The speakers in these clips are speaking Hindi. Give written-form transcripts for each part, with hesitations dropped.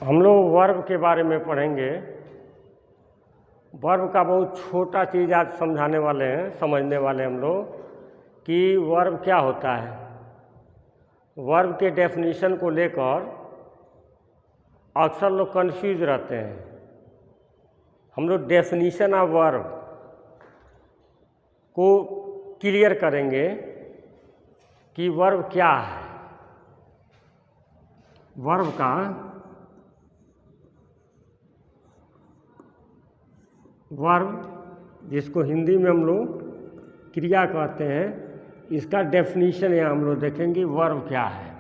हम लोग वर्ब के बारे में पढ़ेंगे। वर्ब का बहुत छोटा चीज़ आज समझाने वाले हैं, समझने वाले हम लोग कि वर्ब क्या होता है। वर्ब के डेफिनेशन को लेकर अक्सर लोग कंफ्यूज रहते हैं। हम लोग डेफिनेशन ऑफ वर्ब को क्लियर करेंगे कि वर्ब क्या है। वर्ब का वर्ब जिसको हिंदी में हम लोग क्रिया कहते हैं, इसका डेफिनेशन यहाँ हम लोग देखेंगे वर्ब क्या है।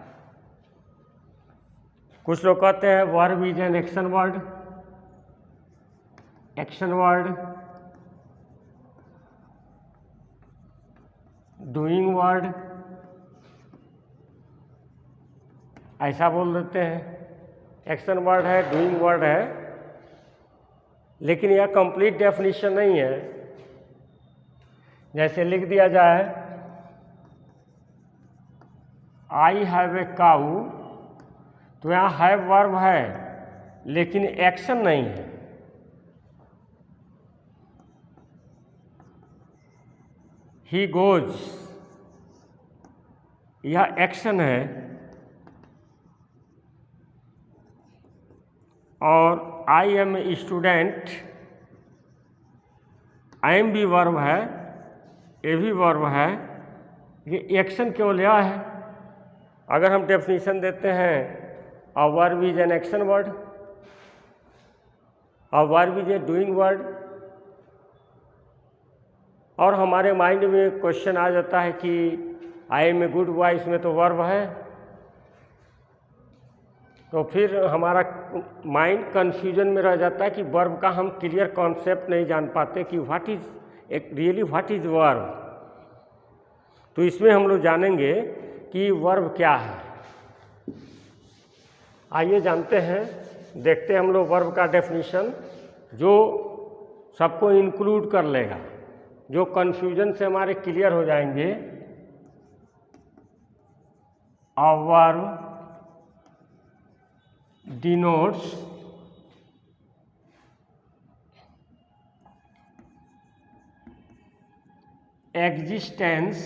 कुछ लोग कहते हैं verb is an action word, action word, doing word, ऐसा बोल देते हैं। एक्शन वर्ड है, डूइंग वर्ड है, लेकिन यह कंप्लीट डेफिनेशन नहीं है। जैसे लिख दिया जाए आई हैव ए काऊ, तो यहाँ हैव वर्ब है लेकिन एक्शन नहीं है। ही गोज, यह एक्शन है। और I am a student, I am भी वर्ब है, ए भी वर्ब है, ये एक्शन केवल यह है। अगर हम डेफिनेशन देते हैं a verb is an action word, a verb is a doing word, और हमारे माइंड में क्वेश्चन आ जाता है कि I am a good boy, इसमें तो वर्ब है, तो फिर हमारा माइंड कन्फ्यूजन में रह जाता है कि वर्ब का हम क्लियर कॉन्सेप्ट नहीं जान पाते कि what is really what is verb. तो इसमें हम लोग जानेंगे कि वर्ब क्या है। आइए जानते हैं, देखते हैं हम लोग वर्ब का डेफिनेशन जो सबको इंक्लूड कर लेगा, जो कन्फ्यूजन से हमारे क्लियर हो जाएंगे। A verb denotes existence,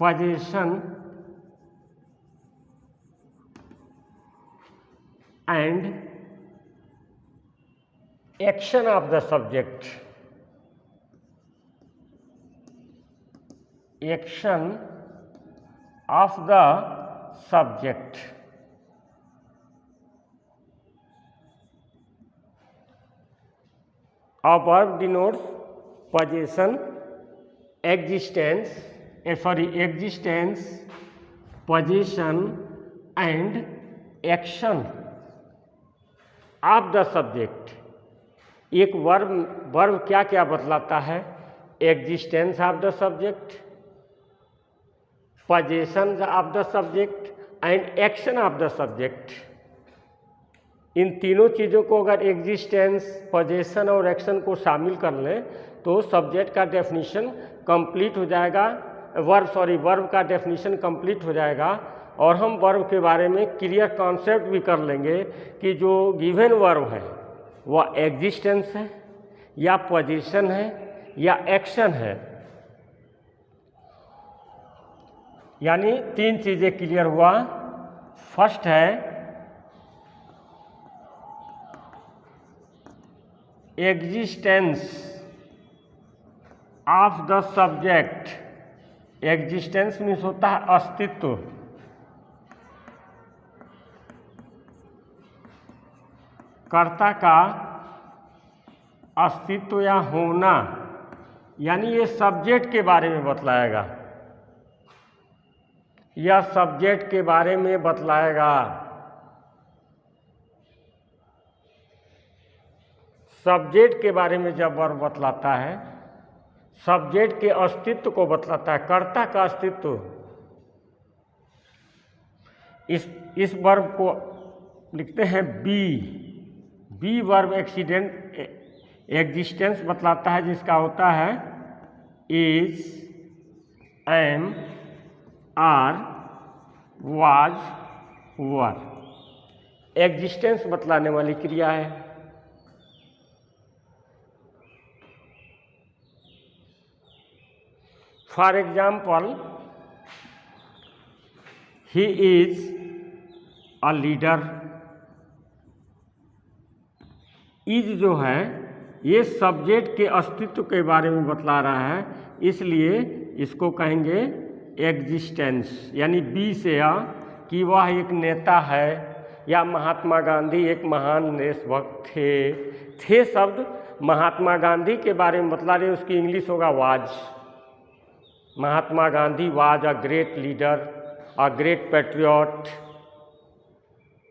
possession and action of the subject. Action of the subject. A verb denotes possession, existence, existence, possession and action of the subject. एक वर्ब क्या क्या बतलाता है? Existence of the subject, possession of the subject and action of the subject. इन तीनों चीज़ों को अगर एग्जिस्टेंस, पोजेशन और एक्शन को शामिल कर लें तो सब्जेक्ट का डेफिनेशन कंप्लीट हो जाएगा। वर्ब का डेफिनेशन कंप्लीट हो जाएगा। और हम वर्ब के बारे में क्लियर कॉन्सेप्ट भी कर लेंगे कि जो गिवन वर्ब है वह एग्जिस्टेंस है या पोजीशन है या एक्शन है। यानी तीन चीज़ें क्लियर हुआ। फर्स्ट है existence of the subject. Existence means होता है अस्तित्व। कर्ता का अस्तित्व या होना, यानी ये सब्जेक्ट के बारे में बतलाएगा, यह सब्जेक्ट के बारे में बतलाएगा। सब्जेक्ट के बारे में जब वर्ब बतलाता है, सब्जेक्ट के अस्तित्व को बतलाता है, कर्ता का अस्तित्व। इस वर्ब को लिखते हैं बी वर्ब एग्जिस्टेंस बतलाता है, जिसका होता है is, am, are, was, were existence बतलाने वाली क्रिया है। For example, he is a leader. Is जो है ये सब्जेक्ट के अस्तित्व के बारे में बतला रहा है, इसलिए इसको कहेंगे एग्जिस्टेंस। यानी बी से या कि वह एक नेता है या महात्मा गांधी एक महान देशभक्त थे। थे शब्द महात्मा गांधी के बारे में बतला रहे, उसकी इंग्लिश होगा was. Mahatma Gandhi was a great leader, a great patriot.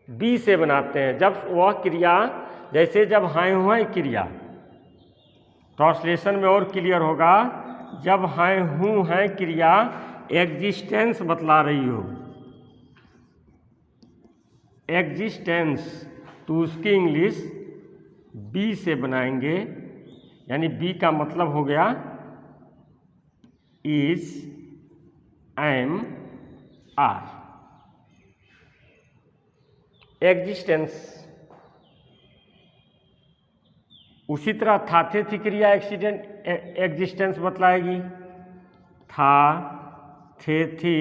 Be से बनाते हैं जब वह क्रिया, जैसे जब हाय हुआ क्रिया, ट्रांसलेशन में और क्लियर होगा, जब हाय हूँ है क्रिया एग्जिस्टेंस बतला रही हो, एग्जिस्टेंस, तो उसकी इंग्लिश बी से बनाएंगे। यानी बी का मतलब हो गया इज, एम, आर। एग्जिस्टेंस। उसी तरह था थे थी क्रिया एक्सीडेंट एग्जिस्टेंस बतलाएगी, था थे थी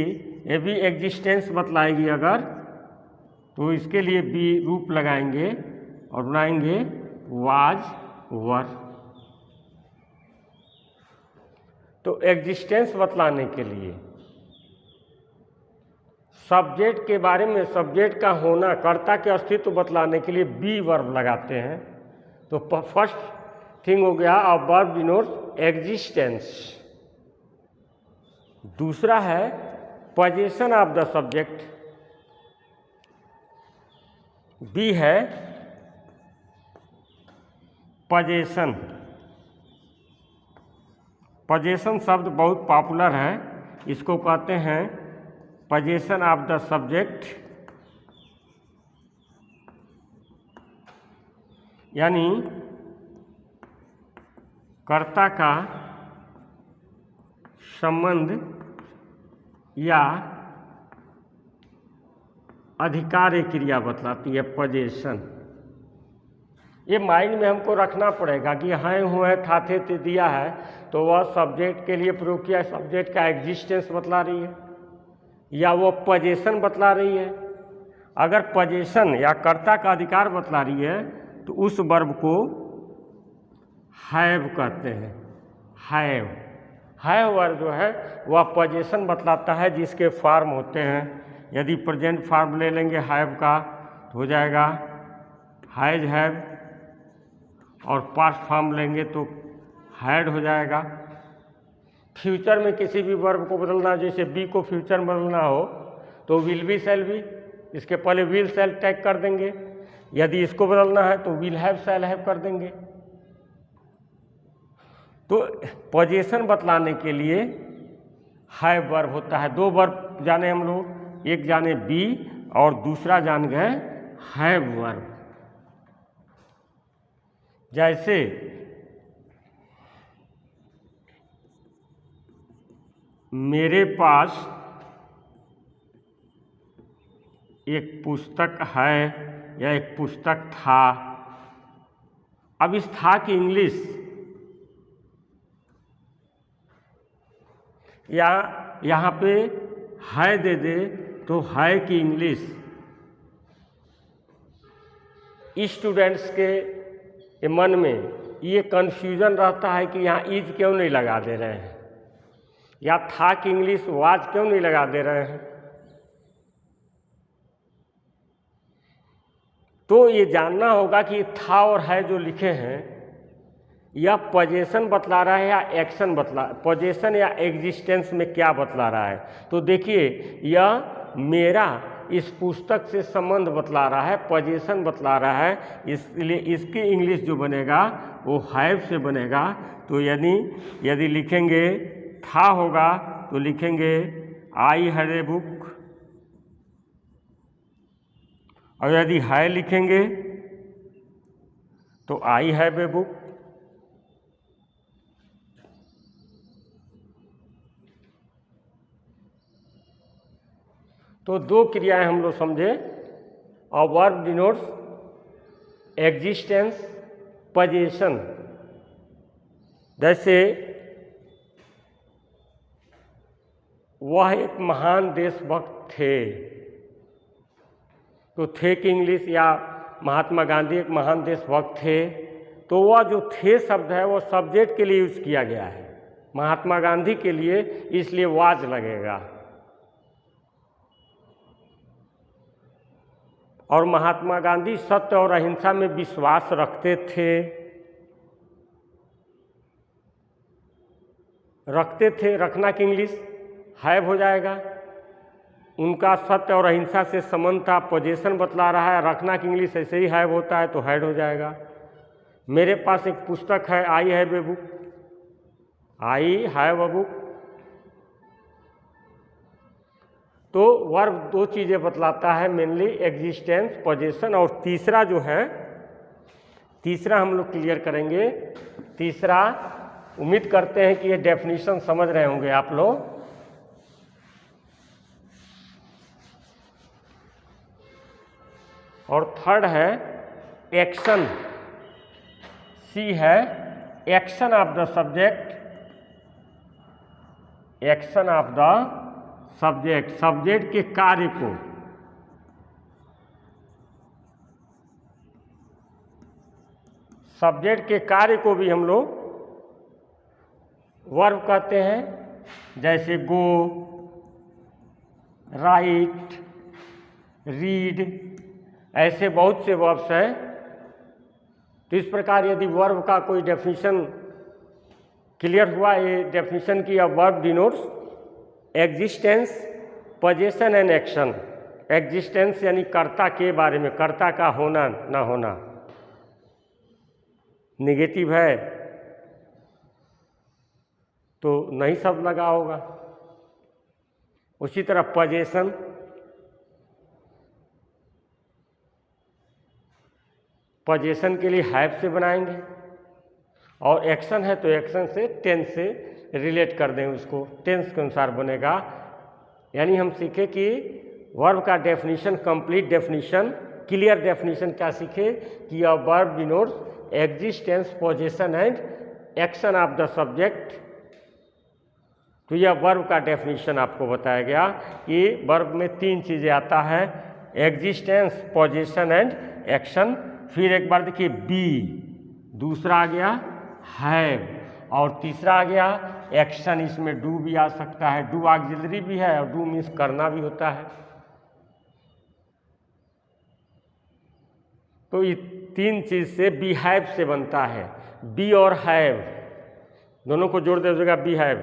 ये भी एग्जिस्टेंस बतलाएगी। अगर तो इसके लिए बी रूप लगाएंगे और बनाएंगे वाज वर। तो एग्जिस्टेंस बतलाने के लिए सब्जेक्ट के बारे में, सब्जेक्ट का होना, कर्ता के अस्तित्व बतलाने के लिए बी वर्ब लगाते हैं। तो फर्स्ट थिंग हो गया अ वर्ब डिनोट्स एग्जिस्टेंस। दूसरा है position of the subject. Be है पोजीशन। पोजीशन शब्द बहुत पॉपुलर है, इसको कहते हैं पोजीशन ऑफ द सब्जेक्ट। यानी कर्ता का संबंध या अधिकार क्रिया बतलाती है पोजीशन। ये माइंड में हमको रखना पड़ेगा कि हैं हुए था थे दिया है तो वह सब्जेक्ट के लिए प्रयोग किया, सब्जेक्ट का एग्जिस्टेंस बतला रही है या वो पोजीशन बतला रही है। अगर पोजीशन या कर्ता का अधिकार बतला रही है तो उस वर्ब को हैव कहते हैं। हैव, हैव वर्ब जो है वह पोजीशन बतलाता है जिसके फॉर्म होते हैं। यदि प्रेजेंट फॉर्म ले लेंगे हैव का तो हो जाएगा हैज हैव, और पास्ट फॉर्म लेंगे तो हैड हो जाएगा। फ्यूचर में किसी भी वर्ब को बदलना, जैसे बी को फ्यूचर में बदलना हो तो विल बी शैल बी, इसके पहले विल शैल टैग कर देंगे। यदि इसको बदलना है तो विल हैव शैल हैव कर देंगे। तो पोजीशन बतलाने के लिए हैव वर्ब होता है। दो वर्ब जाने हम लोग, एक जाने बी और दूसरा जान गए हैव वर्ब। जैसे मेरे पास एक पुस्तक है या एक पुस्तक था। अब इस था की इंग्लिश या यहाँ पे है दे दे तो है की इंग्लिश स्टूडेंट्स के मन में ये कन्फ्यूजन रहता है कि यहाँ इज क्यों नहीं लगा दे रहे हैं या था की इंग्लिश वाज क्यों नहीं लगा दे रहे हैं। तो ये जानना होगा कि था और है जो लिखे हैं यह पोजीशन बतला रहा है या एक्शन बतला, पोजीशन या एग्जिस्टेंस में क्या बतला रहा है। तो देखिए यह मेरा इस पुस्तक से संबंध बतला रहा है, पोजीशन बतला रहा है, इसलिए इसकी इंग्लिश जो बनेगा वो हैव से बनेगा। तो यदि लिखेंगे था होगा तो लिखेंगे आई हैड ए बुक, और यदि है लिखेंगे तो आई हैव ए बुक। तो दो क्रियाएं हम लोग समझे A verb denotes existence, possession. जैसे वह एक महान देशभक्त थे, तो थे की इंग्लिश, या महात्मा गांधी एक महान देशभक्त थे, तो वह जो थे शब्द है वो सब्जेक्ट के लिए यूज़ किया गया है, महात्मा गांधी के लिए, इसलिए वाज लगेगा। और महात्मा गांधी सत्य और अहिंसा में विश्वास रखते थे, रखना की इंग्लिश हैव हो जाएगा। उनका सत्य और अहिंसा से संबंध था, पोजीशन बतला रहा है, रखना की इंग्लिश ऐसे ही हैव होता है तो हैड हो जाएगा। मेरे पास एक पुस्तक है, I have a book, I have a book. तो वर्ब दो चीज़ें बतलाता है मेनली, एग्जिस्टेंस, पोजीशन, और तीसरा जो है, तीसरा हम लोग क्लियर करेंगे। तीसरा उम्मीद करते हैं कि ये डेफिनेशन समझ रहे होंगे आप लोग। और थर्ड है एक्शन, सी है action of the subject, action of the subject, subject के कार्य को, सब्जेक्ट के कार्य को भी हम लोग वर्ब कहते हैं। जैसे गो, राइट, रीड, ऐसे बहुत से वर्ब्स हैं। तो इस प्रकार यदि वर्ब का कोई डेफिनेशन क्लियर हुआ, ये डेफिनेशन की, verb denotes existence, position and action. Existence यानी कर्ता के बारे में, कर्ता का होना ना होना, नेगेटिव है तो नहीं शब्द लगा होगा। उसी तरह पोजीशन, पोजीशन के लिए हैव से बनाएंगे, और एक्शन है तो एक्शन से, टेंस से रिलेट कर दें उसको, टेंस के अनुसार बनेगा। यानी हम सीखे कि वर्ब का definition, complete definition, clear definition क्या सीखे कि a verb denotes existence, position and action of the subject. तो यह वर्ब का डेफिनेशन आपको बताया गया कि वर्ब में तीन चीज़ें आता है, एग्जिस्टेंस, पोजीशन एंड एक्शन। फिर एक बार देखिए बी, दूसरा आ गया हैव, और तीसरा आ गया एक्शन। इसमें डू भी आ सकता है, डू ऑक्सिलरी भी है, और डू मीन्स करना भी होता है। तो ये तीन चीज़ से बी हैव से बनता है। बी और हैव दोनों को जोड़ दीजिएगा, be have,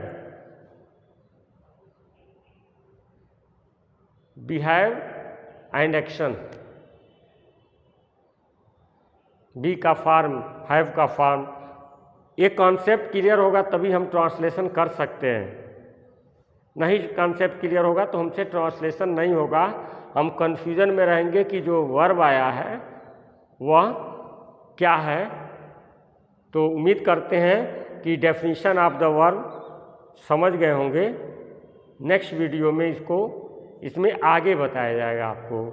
be have and action. Be का फॉर्म, हैव का फॉर्म। ये कॉन्सेप्ट क्लियर होगा तभी हम ट्रांसलेशन कर सकते हैं, नहीं कॉन्सेप्ट क्लियर होगा तो हमसे ट्रांसलेशन नहीं होगा। हम कन्फ्यूजन में रहेंगे कि जो वर्ब आया है वह क्या है। तो उम्मीद करते हैं कि डेफिनेशन ऑफ द वर्ब समझ गए होंगे। नेक्स्ट वीडियो में इसमें आगे बताया जाएगा आपको।